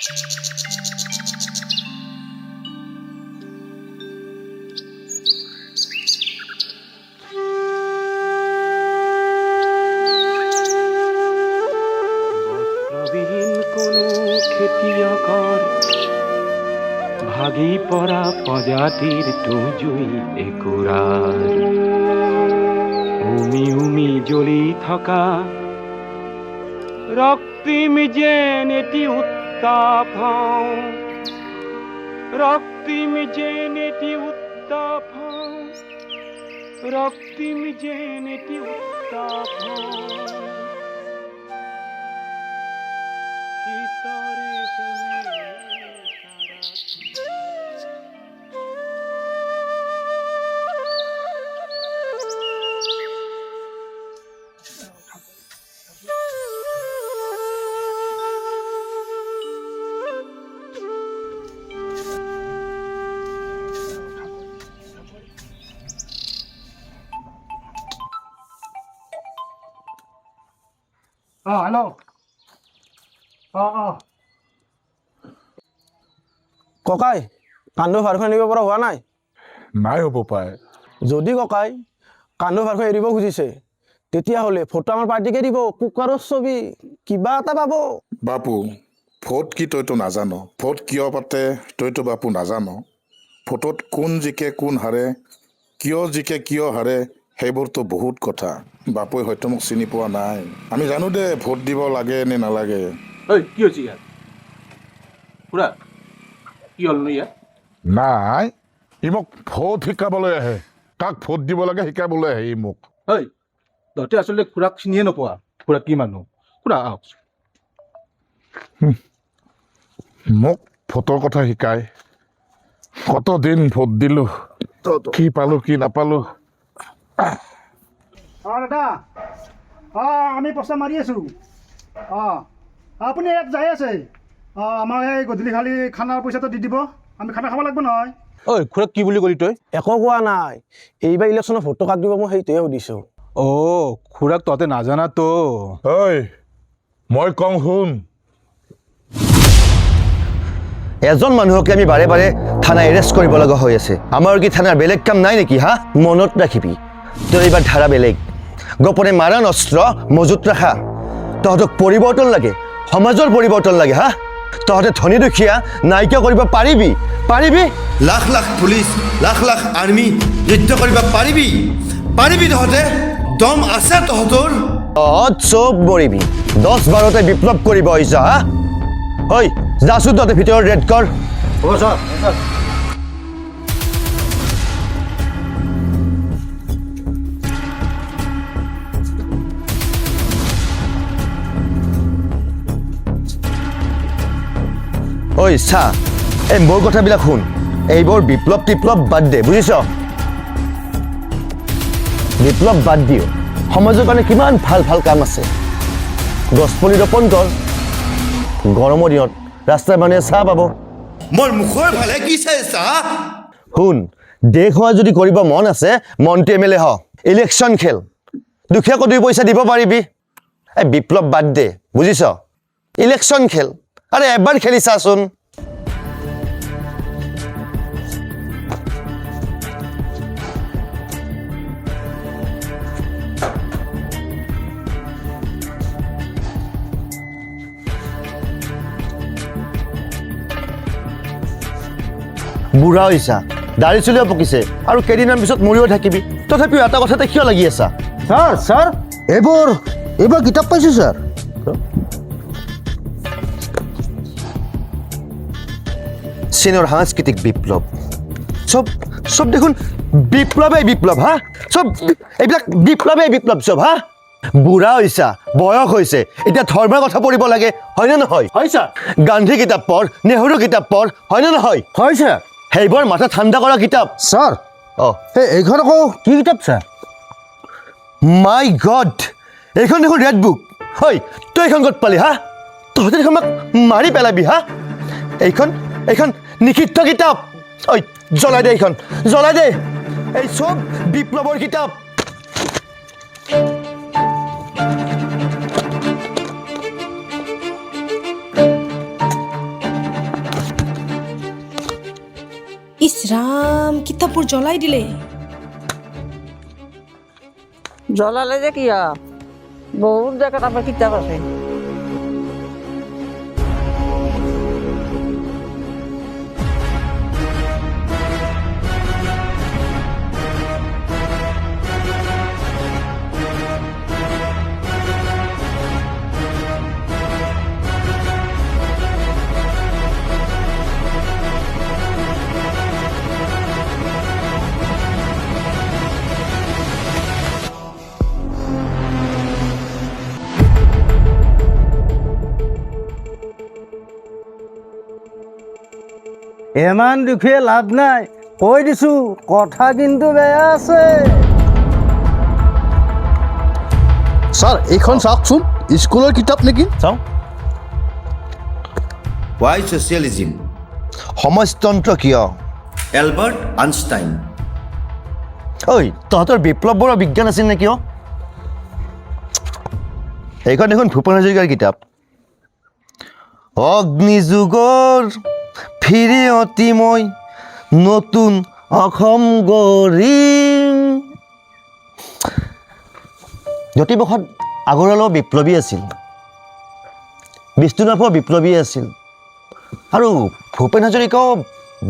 ভাগি পৰা প্ৰজাতিৰ তুজুই একুৰাৰ উমি উমি জ্বলি থকা ৰক্তিম যেন এটি উত্তাপ ৰক্তিম যেন এটি উত্তাপ ৰক্তিম যেন এটি উত্তাপ হেল্ল' ককাই কান্দো ভাৰখন এৰিব পৰা হোৱা নাই নাই হ'ব পায় যদি ককাই কান্দো ভাৰখন এৰিব খুজিছে তেতিয়াহ'লে ফটো আমাৰ পাৰ্টিকে দিব কুকাৰৰ ছবি কিবা এটা পাব বাপু ভোট কি তইতো নাজানো ভোট কিয় পাতে তইতো বাপু নাজানো ভোটত কোন জিকে কোন হাৰে কিয় জিকে কিয় হাৰে সেইবোৰতো বহুত কথা বাপুৱে হয়তো মোক চিনি পোৱা নাই আমি জানো দে ভোট দিব লাগে নে নালাগে ঐ কি হৈছে ইয়াত খুৰা কি হ'লনো ইয়াত নাই ই মোক ভোট শিকাবলৈ আহে কাক ভোট দিব লাগে শিকাবলৈ আহে ই মোক ঐ তহঁতে আচলতে খুৰাক চিনিয়ে নোপোৱা খুৰা কি মানুহ খুৰা আহক মোক ভোটৰ কথা শিকাই কতদিন ভোট দিলো কি পালো কি নাপালো দাদা আমি প্ৰস্তাৱ মাৰি আছোঁ আপুনি ইয়াত যাই আছে আমাৰ এই গধূলি খালি খানাৰ পইচাটো দি দিব আমি খানা খাব লাগিব নহয় ঐ খুৰাক কি বুলি ক'লি তই একো কোৱা নাই এইবাৰ ইলেকশ্যনত ভোটটো কাক দিব মই সেইটোৱে সুধিছোঁ খুৰাক তহঁতে নাজানাতো ঐ মই কওঁ শুন এজন মানুহকে আমি বাৰে বাৰে থানা এৰেষ্ট কৰিব লগা হৈ আছে আমাৰ কি থানাৰ বেলেগ কাম নাই নেকি হা মনত ৰাখিবি তোৰ এইবাৰ ধাৰা বেলেগ গোপনে মাৰণ অস্ত্ৰ মজুত ৰাখা তহঁতক পৰিৱৰ্তন লাগে সমাজৰ পৰিৱৰ্তন লাগে হা তহঁতে ধনী দুখীয়া নাইকিয়া কৰিব পাৰিবি পাৰিবি লাখ লাখ পুলিচ লাখ লাখ আৰ্মি যুদ্ধ কৰিব পাৰিবি পাৰিবি তহঁতে দম আছে তহঁতৰ চব মৰিবি 10-12তে বিপ্লৱ কৰিব আহিছা হা ঐ যাচোন তহঁতে ভিতৰত ৰেড কৰ হ'ব ছাৰ ঐ চা এই মোৰ কথাবিলাক শুন এইবোৰ বিপ্লৱ টিপ্লৱ বাদ দে বুজিছ বিপ্লৱ বাদ দিও সমাজৰ কাৰণে কিমান ভাল ভাল কাম আছে গছপুলি ৰোপণ কৰ গৰমৰ দিনত ৰাস্তাৰ মানুহে চাহ পাব মোৰ মুখৰ ভালে কি চাইছা শুন দেশ হোৱা যদি কৰিব মন আছে মন্ত্ৰী এমএলএ হ ইলেকশ্যন খেল দুখীয়াক 2 পইচা দিব পাৰিবি এই বিপ্লৱ বাদ দে বুজিছ ইলেকশ্যন খেল আৰে এবাৰ খেলি চাচোন বুঢ়া হৈছা দাড়ি চুলিও পকিছে আৰু কেইদিনমান পিছত মৰিও থাকিবি তথাপিও এটা কথাতে কিয় লাগি আছা স্যাৰ এবাৰ কিতাপ পাইছো স্যাৰ চীনৰ সাংস্কৃতিক বিপ্লৱ সব সব দেখোন বিপ্লৱে বিপ্লৱ হা সব এইবিলাক বিপ্লৱে বিপ্লৱ সব হা বুঢ়া হৈছা বয়স হৈছে এতিয়া ধৰ্মৰ কথা পঢ়িব লাগে হয়নে নহয় হয় স্যাৰ গান্ধী কিতাপ পঢ় নেহৰু কিতাপ পঢ় হয়নে নহয় হয় স্যাৰ সেইবোৰ মাথা ঠাণ্ডা কৰা কিতাপ স্যাৰ এইখন আকৌ কি কিতাপ স্যাৰ মাই গড এইখন দেখোন ৰেড বুক হয় তই এইখন ক'ত পালি হা তহঁতে দেখোন আমাক মাৰি পেলাবি হা এইখন এইখন নিষিদ্ধ কিতাপ ঐ জ্বলাই দে এইখন জ্বলাই দে এই চব বিপ্লৱৰ কিতাপ ইছ ৰাম কিতাপবোৰ জ্বলাই দিলে জ্বলালে যে কি আৰু বহুত জেগাত আমাৰ কিতাপ আছে ইমান দুখে লাভ নাই কৈ দিছো কথা কিন্তু বেয়া আছে ছাৰ এইখন চাওকচোন স্কুলৰ কিতাপ নেকি চাওঁ Why socialism? সমাজতন্ত্ৰ কিয় Albert Einstein. ঐ তহঁতৰ বিপ্লৱ বৰুৱা বিজ্ঞান আছিল নে কিয় এইখন দেখোন ভূপেন হাজৰিকাৰ কিতাপ অগ্নিযুগৰ ফিৰি অতি মই নতুন অসম গঢ়িম জ্যোতিপ্ৰসাদ আগৰৱালাও বিপ্লৱী আছিল বিষ্ণুনাথো বিপ্লৱী আছিল আৰু ভূপেন হাজৰিকাও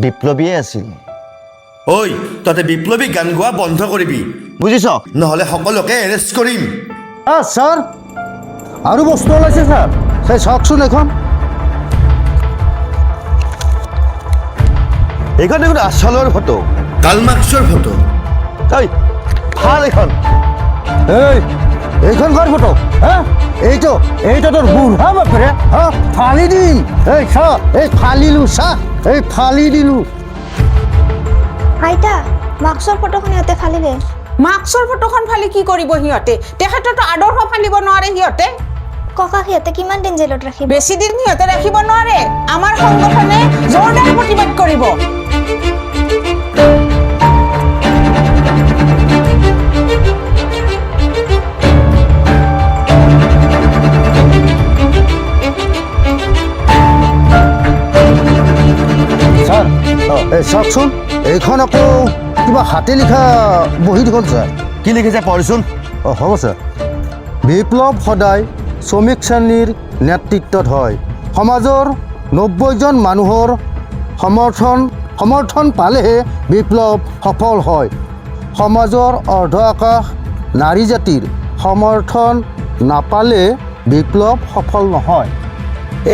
বিপ্লৱীয়ে আছিল ঐ তহঁতে বিপ্লৱী গান গোৱা বন্ধ কৰিবি বুজিছ নহ'লে সকলোকে এৰেষ্ট কৰিম ছাৰ আৰু বস্তু ওলাইছে ছাৰ চাই চাওকচোন এখন এইখন দেখোন আচলৰ ফটো কাৰ্ল মাৰ্ক্সৰ ফটো ঐ ভাল এইখন এইখন কাৰ ফটো হা এইটো তোৰ বুঢ়া বাপেৰে হা ফালি দিম এই চা এই ফালিলো চা এই ফালি দিলো আইতা মাৰ্ক্সৰ ফটোখন সিহঁতে ফালিলে মাৰ্ক্সৰ ফটোখন ফালি কি কৰিব সিহঁতে তেখেতৰতো আদৰ্শ ফালিব নোৱাৰে সিহঁতে ককা সিহঁতে কিমান দিন জেলত ৰাখিব বেছি দিন সিহঁতে ৰাখিব নোৱাৰে আমাৰ সংগঠনে জোৰদাৰ প্ৰতিবাদ কৰিব ছাৰ এই চাওকচোন এইখন আকৌ কিবা হাতে লিখা বহি দেখোন ছাৰ কি লিখিছে পঢ়িছোন অঁ হ'ব ছাৰ বিপ্লৱ সদায় শ্ৰমিক শ্ৰেণীৰ নেতৃত্বত হয় সমাজৰ 90জন মানুহৰ সমৰ্থন পালেহে বিপ্লৱ সফল হয় সমাজৰ অৰ্ধ আকাশ নাৰী জাতিৰ সমৰ্থন নাপালে বিপ্লৱ সফল নহয়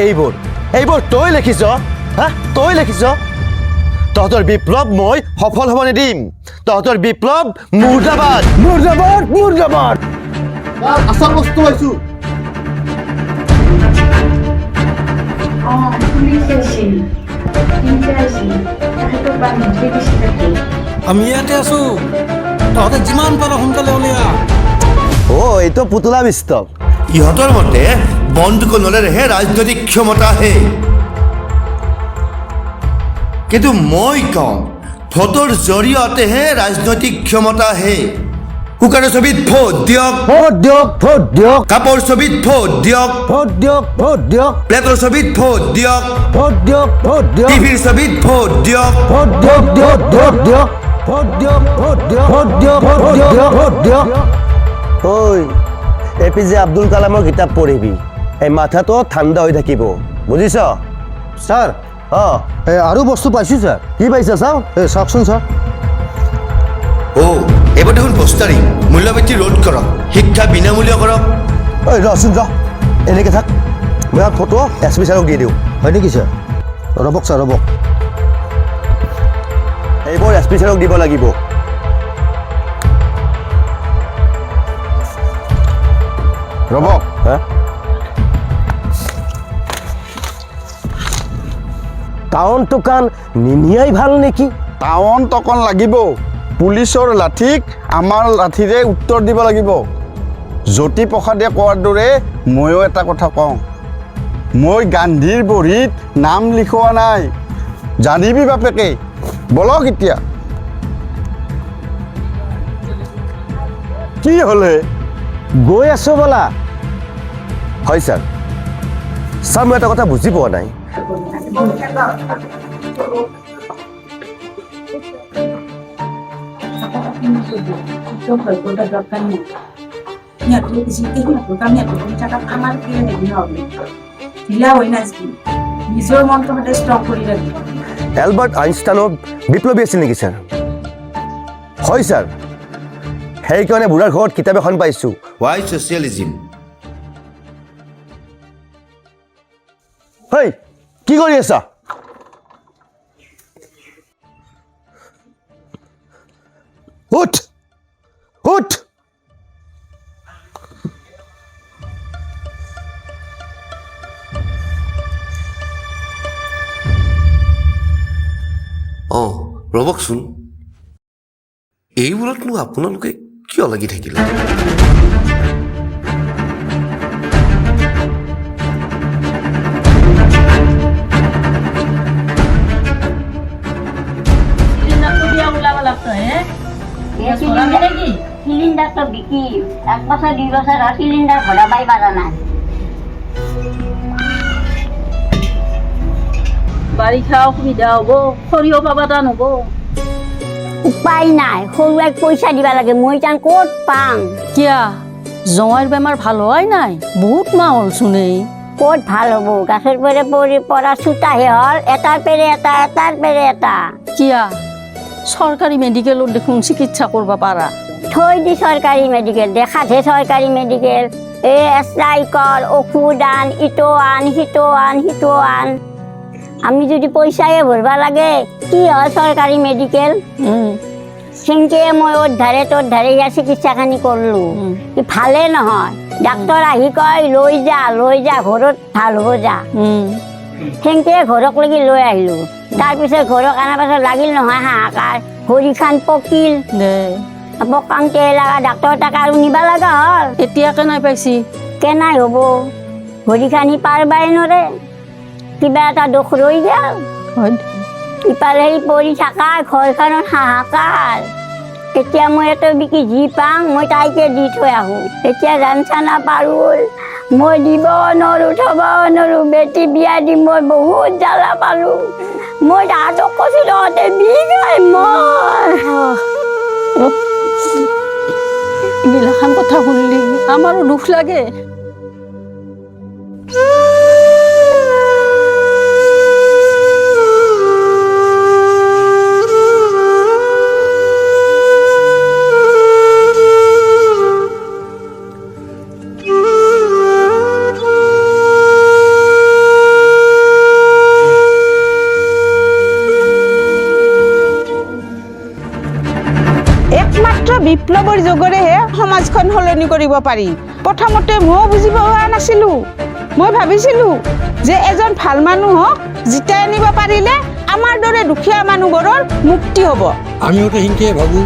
এইবোৰ তই লিখিছ হা তই লিখিছ তহঁতৰ বিপ্লৱ মই সফল হ'ব নিদিম তহঁতৰ বিপ্লৱ মুৰ্দাবাদ মুৰ্দাবাদ মুৰ্দাবাদ আচল বস্তু পাইছোঁ আমি ইয়াতে আছো তহঁতে যিমান পাৰ সোনকালে উলিয়া এইটো পুতলা বিস্তৱ ইহঁতৰ মতে বন্ধুক নলেৰেহে ৰাজনৈতিক ক্ষমতা আহে কিন্তু মই কওঁ ভোটৰ জৰিয়তেহে ৰাজনৈতিক ক্ষমতা আহে কুকাৰৰ ছবিত ভোট দিয়ক ভোট দিয়ক ভোট দিয়ক কাপৰ ছবিত ভোট দিয়ক ভোট দিয়ক ভোট দিয়ক প্লেটৰ ছবিত ভোট দিয়ক ভোট দিয়ক ভোট দিয়ক টিভিৰ ছবিত ভোট দিয়ক ভোট দিয়ক দিয়ক ভোট দিয়ক ভোট দিয়ক ভোট দিয়ক ভোট দিয়ক ভোট দিয়ক ভোট দিয়ক ঐ APJ আব্দুল কালামৰ কিতাপ পঢ়িবি এই মাথাটো ঠাণ্ডা হৈ থাকিব বুজিছ ছাৰ অঁ এই আৰু বস্তু পাইছোঁ ছাৰ কি পাইছ চাওঁ এই চাওকচোন ছাৰ এইবোৰ দেখোন পোষ্টাৰিং মূল্যবৃদ্ধি ৰোধ কৰক শিক্ষা বিনামূলীয় কৰক ঐ ৰচোন এনেকৈ থাক মই ফটো SP ছাৰক দি দিওঁ হয় নেকি ছাৰ ৰ'বক ছাৰ ৰ'বক এইবোৰ SP ছাৰক দিব লাগিব ৰ'বক হা টাউন টুকান নিনিয়াই ভাল নেকি টাউন টকন লাগিব পুলিচৰ লাঠিক আমাৰ লাঠিৰে উত্তৰ দিব লাগিব জ্যোতিপ্ৰসাদে কোৱাৰ দৰে ময়ো এটা কথা কওঁ মই গান্ধীৰ বহীত নাম লিখোৱা নাই জানিবি বাপেকে বলক এতিয়া কি হ'লে গৈ আছো বলা হয় ছাৰ মই এটা কথা বুজি পোৱা নাই ভয় করার দরকার নেই নিহত কিছুতে নিহত কোনো টাকা আমার দিয়ে নেবি হবে ঢিলা হই না আজকে নিজের মনটা স্ট্রং করে রাখবি এলবাৰ্ট আইনষ্টাইনো বিপ্লৱী আছিল নেকি ছাৰ হয় ছাৰ সেইকাৰণে বুঢ়াৰ ঘৰত কিতাপ এখন পাইছোঁ Why socialism? হেই কি কৰি আছা উঠ উঠ অঁ ৰ'বকচোন এইবোৰতনো আপোনালোকে কিয় লাগি থাকিলে সিলিন্ডার তো বিকি 1 বছর 2 বছর আর সিলিন্ডার ভরা পাই পারা না বাড়ি খাওয়া অসুবিধা হবো সরিও পাবা টান হবো উপায় নাই সরু এক পয়সা দিবা লাগে মই টান ক'ত পাম কিয়া জমাইৰ বেমাৰ ভাল হয় নাই বহুত মাহ হ'ল শুনেই ক'ত ভাল হব গাছের পরে পরি পড়া ছুটাহে হল এটার পেরে এটা এটার পেরে এটা কিয়া সরকারি মেডিকেলত দেখুন চিকিৎসা করবা পারা থৈ দি সরকারি মেডিকেল দেখাতে সরকারি মেডিকেল এসআই কর ওষুধ আন ইটো আন সিটো আন সিটো আন আমি যদি পয়সায়ে ভরবা লাগে কি হয় সরকারি মেডিকেল সেনকে মই ওর ধারে তোর ধারে ইয়া চিকিৎসাখানি করলো ভালে নহয় ডাক্তৰ আহি কয় লৈ যা ঘৰত ভাল হ'ব যা সেনকে ঘৰক লাগি লৈ আহিলো তাৰপিছত ঘৰক অনাৰ পাছত লাগিল নহয় হাহাকাৰ ভৰিখান পকিল পকাংতে লগা ডাক্তৰ টাকা আৰু নিবা লগা হ'ল এতিয়া কেনাই পাইছি কেনাই হ'ব ভৰিখানি পাৰবাই নৰে কিবা এটা দুখ ৰৈ গেল ইফালে সি পৰি থকা ঘৰখনত হাহাকাৰ এতিয়া মই এটা বিকি যি পাওঁ মই তাইকে দি থৈ আহোঁ এতিয়া জানচানা পাৰোঁ মই দিব নোৱাৰোঁ থ'ব নোৱাৰোঁ বেটি বিয়া দি মই বহুত জ্বালা পালোঁ মই তাহাঁতক কৈছোঁ তহঁতে বিগাই মই এইবিলাখান কথা শুনিলি আমাৰো দুখ লাগে বিপ্লৱৰ যোগেৰেহে সমাজখন সলনি কৰিব পাৰি প্ৰথমতে ময়ো বুজিব পৰা নাছিলোঁ মই ভাবিছিলোঁ যে এজন ভাল মানুহক জিতাই আনিব পাৰিলে আমাৰ দৰে দুখীয়া মানুহবোৰৰ মুক্তি হ'ব আমিওতো সিনকে ভাবোঁ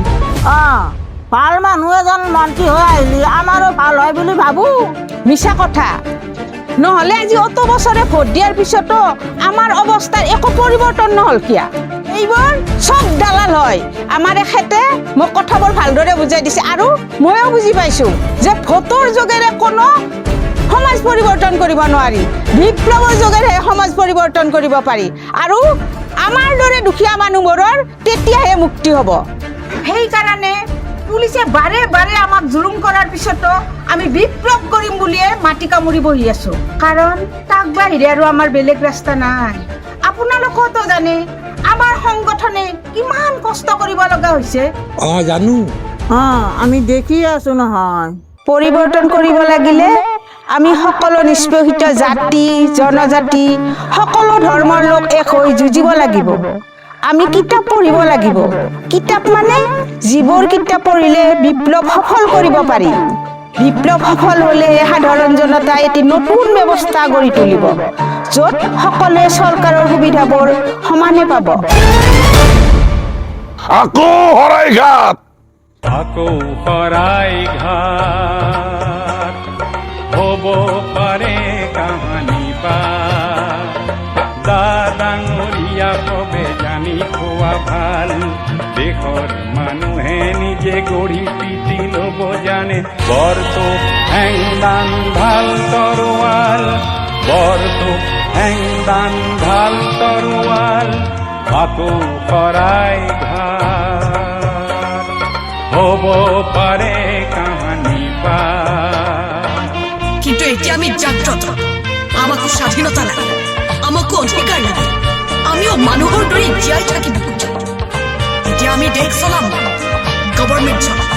ভাল মানুহ এজন মন্ত্ৰী হৈ আহিলি আমাৰো ভাল হয় বুলি ভাবোঁ মিছা কথা নহ'লে আজি অত বছৰে ভোট দিয়াৰ পিছতো আমাৰ অৱস্থাৰ একো পৰিৱৰ্তন নহ'ল কিয়া এইবোৰ চব দালাল হয় আমাৰ এখেতে মোক কথাবোৰ ভালদৰে বুজাই দিছে আৰু ময়ো বুজি পাইছোঁ যে ভোটৰ যোগেৰে কোনো সমাজ পৰিৱৰ্তন কৰিব নোৱাৰি বিপ্লৱৰ যোগেৰেহে সমাজ পৰিৱৰ্তন কৰিব পাৰি আৰু আমাৰ দৰে দুখীয়া মানুহবোৰৰ তেতিয়াহে মুক্তি হ'ব সেইকাৰণে পুলিচে বাৰে বাৰে আমাক জুলুম কৰাৰ পিছতো আমি বিপ্লৱ কৰিম বুলিয়ে মাটি কামুৰি বহি আছো কাৰণ তাক বাহিৰে আৰু আমাৰ বেলেগ ৰাস্তা নাই আপোনালোকেতো জানে আমাৰ সংগঠনে কিমান কষ্ট কৰিব লগা হৈছে জানো আমি দেখি আছো নহয় পৰিৱৰ্তন কৰিব লাগিলে আমি সকলো নিষ্পেষিত জাতি জনজাতি সকলো ধৰ্মৰ লোক এক হৈ যুঁজিব লাগিব আমি কিতাপ পঢ়িব লাগিব কিতাপ মানে যিবোৰ কিতাপ পঢ়িলে বিপ্লৱ সফল কৰিব পাৰি বিপ্লৱ সফল হ'লে সাধাৰণ জনতাই এটি নতুন ব্যৱস্থা গঢ়ি তুলিব য'ত সকলোৱে চৰকাৰৰ সুবিধাবোৰ সমানে পাব আকৌ শৰাইঘাট হ'ব পাৰে কাহানি পা ডাঙৰীয়া কবে জানি খোৱা ভাল দেশৰ মানুহে নিজে গঢ়ি পিটি ল'ব জানে বৰটো হেংদান ভাল তৰোৱাল বৰটো হেংদান ভাল তৰোৱাল আকৌ শৰাই ঘাট হ'ব পাৰে কাহানী পা কিন্তু এতিয়া আমি জাগ্ৰত আমাকো স্বাধীনতা লাগে আমাকো অধিকাৰ লাগে আমিও মানুহৰ দৰে জীয়াই থাকিব খোজো এতিয়া আমি দেশ চলাম গভৰ্ণমেণ্ট চলাম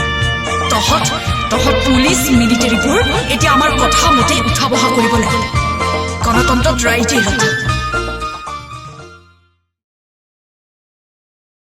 তহঁত পুলিচ মিলিটাৰীবোৰ এতিয়া আমাৰ কথা মতে উঠা বহা কৰিব লাগে গণতন্ত্ৰত ৰাইজেই ৰজা